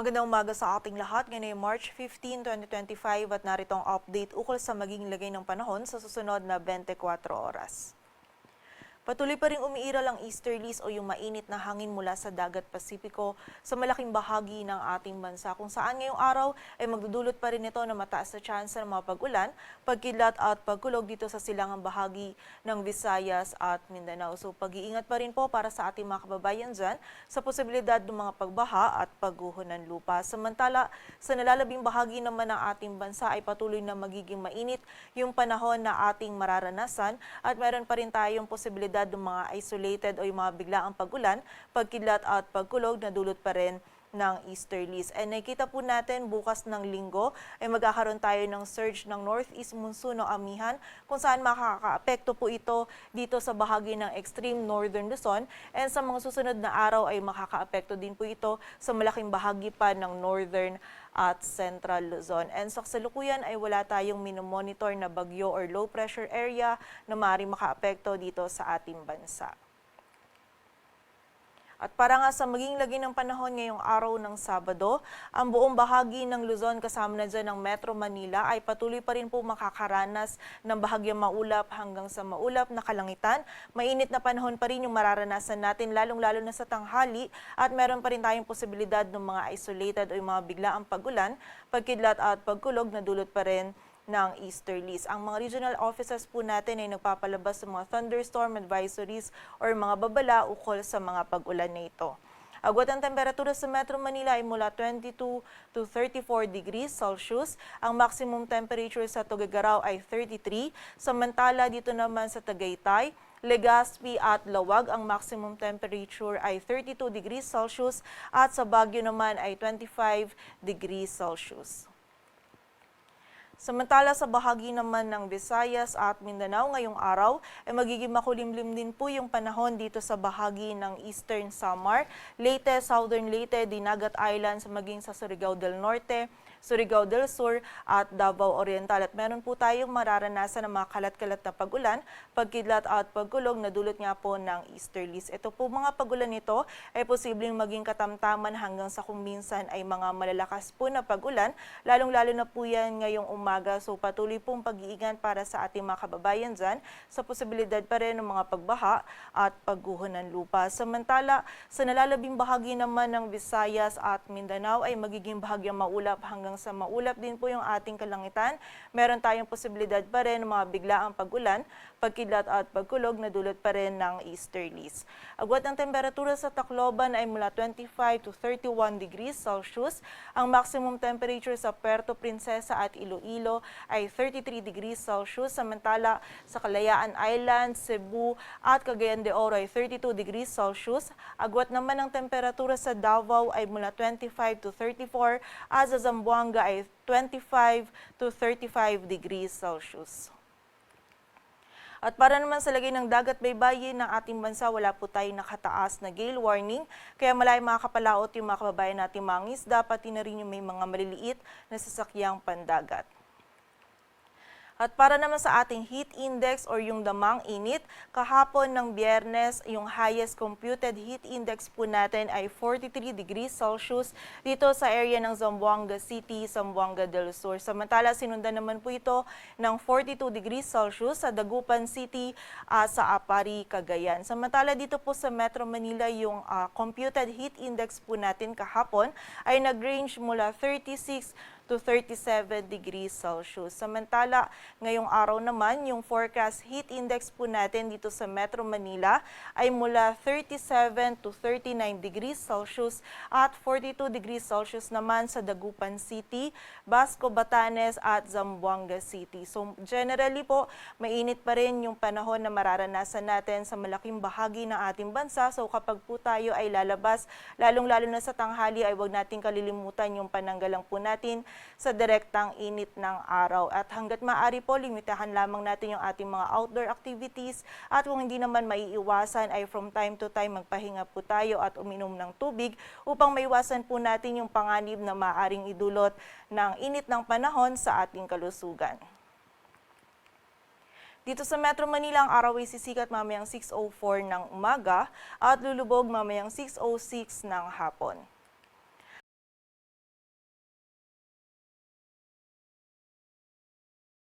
Magandang umaga sa ating lahat. Ngayon ay March 15, 2025 at narito ang update ukol sa magiging lagay ng panahon sa susunod na 24 oras. Patuloy pa rin umiiral ang easterlies o yung mainit na hangin mula sa dagat Pasipiko sa malaking bahagi ng ating bansa kung saan ngayong araw ay magdudulot pa rin ito na mataas na tsansa ng mga pag-ulan, pagkidlat at pagkulog dito sa silangang bahagi ng Visayas at Mindanao. So pag-iingat pa rin po para sa ating mga kababayan dyan sa posibilidad ng mga pagbaha at pagguho ng lupa. Samantala, sa nalalabing bahagi naman ng ating bansa ay patuloy na magiging mainit yung panahon na ating mararanasan at meron pa rin tayong posibilidad ng mga isolated o yung mga biglaang pag-ulan, pagkidlat at pagkulog na dulot pa rin ng easterlies. And nakita po natin bukas ng linggo ay magkakaroon tayo ng surge ng northeast monsoon o amihan kung saan makakaapekto po ito dito sa bahagi ng extreme northern Luzon and sa mga susunod na araw ay makakaapekto din po ito sa malaking bahagi pa ng northern at central Luzon. And sa kasalukuyan ay wala tayong minomonitor na bagyo or low pressure area na maaaring makaapekto dito sa ating bansa. At para nga sa maging lagay ng panahon ngayong araw ng Sabado, ang buong bahagi ng Luzon kasama na dyan ng Metro Manila ay patuloy pa rin po makakaranas ng bahagyang maulap hanggang sa maulap na kalangitan. Mainit na panahon pa rin yung mararanasan natin lalong-lalo na sa tanghali at meron pa rin tayong posibilidad ng mga isolated o yung mga biglaang pag-ulan, pagkidlat at pagkulog na dulot pa rin ng easterlies. Ang mga regional offices po natin ay nagpapalabas ng mga thunderstorm advisories or mga babala ukol sa mga pag-ulan na ito. Agwat ang temperatura sa Metro Manila ay mula 22 to 34 degrees Celsius. Ang maximum temperature sa Tuguegarao ay 33. Samantala dito naman sa Tagaytay, Legazpi at Lawag, ang maximum temperature ay 32 degrees Celsius at sa Baguio naman ay 25 degrees Celsius. Samantala sa bahagi naman ng Visayas at Mindanao ngayong araw ay magiging makulimlim din po yung panahon dito sa bahagi ng Eastern Samar, Leyte, Southern Leyte, Dinagat Islands, maging sa Surigao del Norte, Surigao del Sur at Davao Oriental. At meron po tayong mararanasan ng mga kalat-kalat na pag-ulan, pagkidlat at pagkulog na dulot nga po ng easterlies. Ito po mga pag-ulan nito ay posibleng maging katamtaman hanggang sa kung minsan ay mga malalakas po na pag-ulan, lalong-lalo na po yan ngayong umaga. So patuloy pong pag-iingat para sa ating mga kababayan dyan sa posibilidad pa rin ng mga pagbaha at pagguho ng lupa. Samantala, sa nalalabing bahagi naman ng Visayas at Mindanao ay magiging bahagyang maulap hanggang sa maulap din po yung ating kalangitan. Meron tayong posibilidad pa rin ng mga biglaang pag-ulan, pagkidlat at pagkulog na dulot pa rin ng easterlies. Agwat ang temperatura sa Tacloban ay mula 25 to 31 degrees Celsius. Ang maximum temperature sa Puerto Princesa at Iloilo ay 33 degrees Celsius. Samantala sa Kalayaan Island, Cebu at Cagayan de Oro ay 32 degrees Celsius. Agwat naman ang temperatura sa Davao ay mula 25 to 34 at sa Zamboanga ay 25 to 35 degrees Celsius. At para naman sa lagay ng dagat baybayin ng ating bansa, wala po tayong nakataas na gale warning. Kaya malayong makakapalaot yung mga kababayan natin mga isda, pati na rin yung may mga maliliit na sasakyang pandagat. At para naman sa ating heat index or yung damang init, kahapon ng Biyernes, yung highest computed heat index po natin ay 43 degrees Celsius dito sa area ng Zamboanga City, Zamboanga del Sur. Samantala, sinundan naman po ito ng 42 degrees Celsius sa Dagupan City sa Apari, Cagayan. Samantala, dito po sa Metro Manila, yung computed heat index po natin kahapon ay nag-range mula 36 to 37 degrees Celsius. Samantala, ngayong araw naman, yung forecast heat index po natin dito sa Metro Manila ay mula 37 to 39 degrees Celsius at 42 degrees Celsius naman sa Dagupan City, Basco, Batanes at Zamboanga City. So generally po, mainit pa rin yung panahon na mararanasan natin sa malaking bahagi ng ating bansa. So kapag po tayo ay lalabas, lalong-lalo na sa tanghali ay huwag natin kalilimutan yung pananggalang po natin sa direktang init ng araw. At hanggat maaari po, limitahan lamang natin yung ating mga outdoor activities at kung hindi naman maiiwasan ay from time to time magpahinga po tayo at uminom ng tubig upang maiwasan po natin yung panganib na maaaring idulot ng init ng panahon sa ating kalusugan. Dito sa Metro Manila, ang araw ay sisikat mamayang 6:04 ng umaga at lulubog mamayang 6:06 ng hapon.